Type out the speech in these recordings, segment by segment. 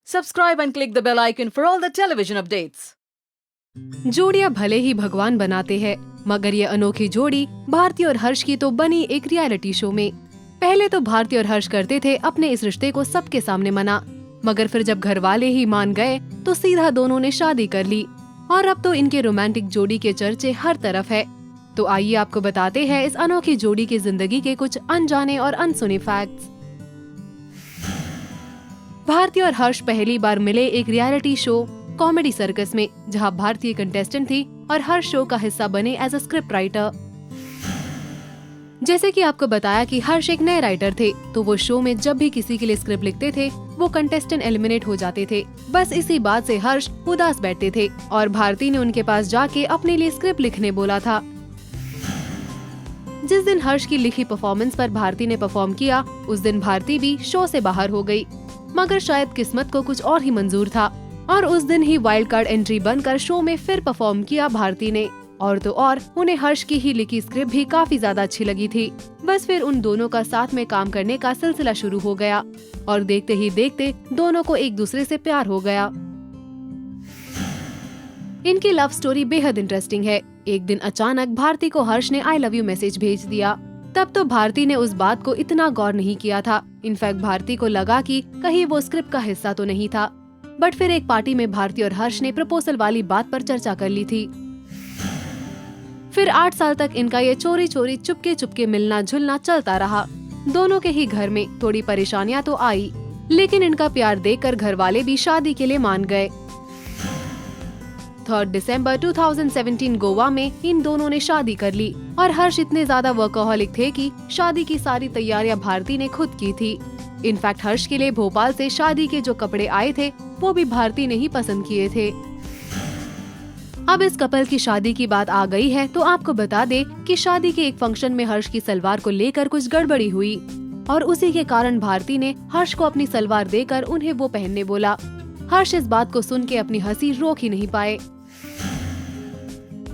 Subscribe and click the bell icon for all the television updates. जोड़ियां भले ही भगवान बनाते हैं, मगर ये अनोखी जोड़ी भारती और हर्ष की तो बनी एक रियलिटी शो में। पहले तो भारती और हर्ष करते थे अपने इस रिश्ते को सबके सामने मना, मगर फिर जब घर वाले ही मान गए तो सीधा दोनों ने शादी कर ली और अब तो इनके रोमांटिक जोड़ी के चर्चे हर तरफ है। तो आइए आपको बताते हैं इस अनोखी जोड़ी की जिंदगी के कुछ अनजाने और अनसुने फैक्ट्स। भारती और हर्ष पहली बार मिले एक रियलिटी शो कॉमेडी सर्कस में, जहां भारतीय कंटेस्टेंट थी और हर्ष शो का हिस्सा बने एज अ स्क्रिप्ट राइटर। जैसे कि आपको बताया कि हर्ष एक नए राइटर थे, तो वो शो में जब भी किसी के लिए स्क्रिप्ट लिखते थे वो कंटेस्टेंट एलिमिनेट हो जाते थे। बस इसी बात से हर्ष उदास बैठते थे और भारती ने उनके पास जाके अपने लिए स्क्रिप्ट लिखने बोला था। जिस दिन हर्ष की लिखी परफॉर्मेंस पर भारती ने परफॉर्म किया, उस दिन भारती भी शो से बाहर हो गई, मगर शायद किस्मत को कुछ और ही मंजूर था और उस दिन ही वाइल्ड कार्ड एंट्री बनकर शो में फिर परफॉर्म किया भारती ने। और तो और उन्हें हर्ष की ही लिखी स्क्रिप्ट भी काफी ज्यादा अच्छी लगी थी। बस फिर उन दोनों का साथ में काम करने का सिलसिला शुरू हो गया और देखते ही देखते दोनों को एक दूसरे से प्यार हो गया। इनकी लव स्टोरी बेहद इंटरेस्टिंग है। एक दिन अचानक भारती को हर्ष ने आई लव यू मैसेज भेज दिया। तब तो भारती ने उस बात को इतना गौर नहीं किया था। इनफैक्ट भारती को लगा कि कहीं वो स्क्रिप्ट का हिस्सा तो नहीं था। बट फिर एक पार्टी में भारती और हर्ष ने प्रपोजल वाली बात पर चर्चा कर ली थी। फिर 8 साल तक इनका ये चोरी चोरी चुपके चुपके मिलना जुलना चलता रहा। दोनों के ही घर में थोड़ी परेशानियां तो आई, लेकिन इनका प्यार देखकर घर वाले भी शादी के लिए मान गए। 3 दिसंबर 2017 गोवा में इन दोनों ने शादी कर ली और हर्ष इतने ज्यादा वर्कहोलिक थे कि शादी की सारी तैयारियां भारती ने खुद की थी। इनफैक्ट हर्ष के लिए भोपाल से शादी के जो कपड़े आए थे वो भी भारती ने ही पसंद किए थे। अब इस कपल की शादी की बात आ गई है तो आपको बता दे कि शादी के एक फंक्शन में हर्ष की सलवार को लेकर कुछ गड़बड़ी हुई और उसी के कारण भारती ने हर्ष को अपनी सलवार देकर उन्हें वो पहनने बोला। हर्ष इस बात को सुन के अपनी हंसी रोक ही नहीं पाए।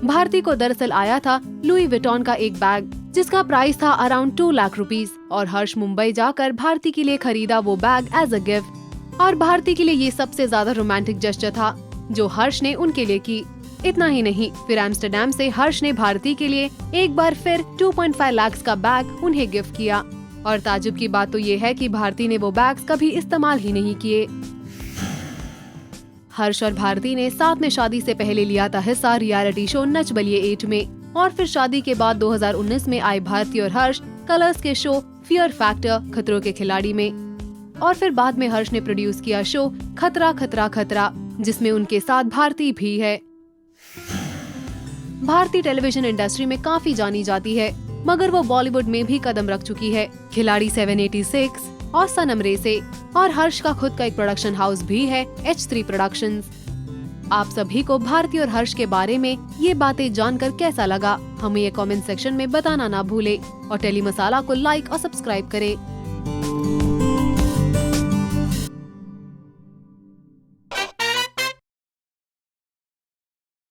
भारती को दरअसल आया था लुई विटॉन का एक बैग, जिसका प्राइस था अराउंड 2 लाख रुपीस, और हर्ष मुंबई जाकर भारती के लिए खरीदा वो बैग एज अ गिफ्ट। और भारती के लिए ये सबसे ज्यादा रोमांटिक जेस्चर था जो हर्ष ने उनके लिए की। इतना ही नहीं, फिर एम्स्टर्डम से हर्ष ने भारती के लिए एक बार फिर 2.5 लाख का बैग उन्हें गिफ्ट किया। और ताजुब की बात तो ये है कि भारती ने वो बैग्स कभी इस्तेमाल ही नहीं किए। हर्ष और भारती ने साथ में शादी से पहले लिया था हिस्सा रियलिटी शो नच बलिए 8 में, और फिर शादी के बाद 2019 में आए भारती और हर्ष कलर्स के शो फियर फैक्टर खतरों के खिलाड़ी में। और फिर बाद में हर्ष ने प्रोड्यूस किया शो खतरा खतरा खतरा, जिसमें उनके साथ भारती भी है। भारती टेलीविजन इंडस्ट्री में काफी जानी जाती है, मगर वो बॉलीवुड में भी कदम रख चुकी है, खिलाड़ी 786 और सनम रे से। और हर्ष का खुद का एक प्रोडक्शन हाउस भी है, H3 प्रोडक्शंस। आप सभी को भारती और हर्ष के बारे में ये बातें जानकर कैसा लगा, हमें ये कमेंट सेक्शन में बताना ना भूले और टेली मसाला को लाइक और सब्सक्राइब करें।